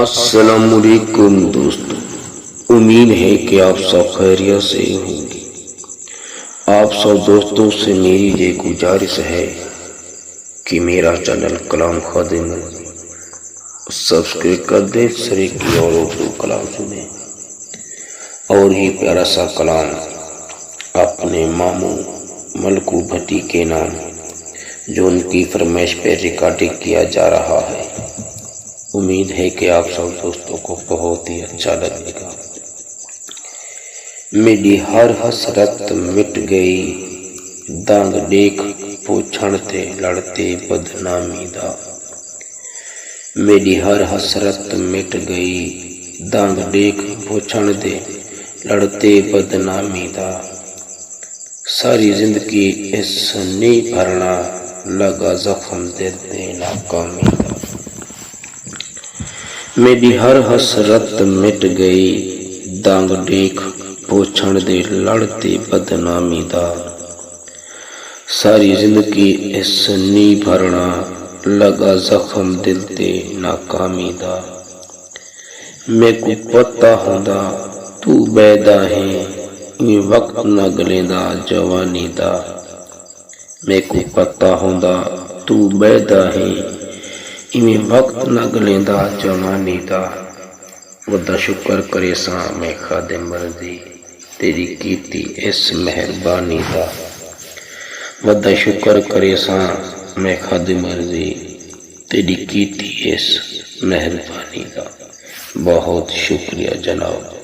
السلام علیکم دوستو، امید ہے کہ آپ سب خیریت سے ہوں گے۔ آپ سب دوستوں سے میری یہ گزارش ہے کہ میرا چینل کلام خادم سبسکرائب کر دیں، شریک کی اور اردو کلام سنیں، اور یہ پیارا سا کلام اپنے ماموں ملکو بھٹی کے نام جو ان کی فرمائش پہ ریکارڈنگ کیا جا رہا ہے۔ امید ہے کہ آپ سب دوستوں کو بہت ہی اچھا لگے گا۔ میری ہر حسرت مٹ گئی، دانگ دیکھ پوچھن تے لڑتے بدنامی دا۔ میری ہر حسرت مٹ گئی، دانگ دیکھ پوچھن دے لڑتے بدنامی دا۔ ساری زندگی اس نہیں بھرنا، لگا زخم دل دے ناکامی دا۔ میری ہر حسرت مٹ گئی، دانگ دیکھ پوچھن دے لڑتے بدنامی دا۔ ساری زندگی اس نہیں بھرنا، لگا زخم دل تے ناکامی دا۔ میں کو پتہ ہوندا تو بیدا ہے، وقت نہ گلیندا جوانی دا۔ میں کو پتہ ہوندا تو بیدا ہے، وقت نہ گلیندا جوانی دا۔ ودا شکر کرے ساں میں خادم مرضی، تیری کیتی اس مہربانی دا۔ ودا شکر کرے ساں میں خادم مرضی، تیری کیتی اس مہربانی دا۔ بہت شکریہ جناب۔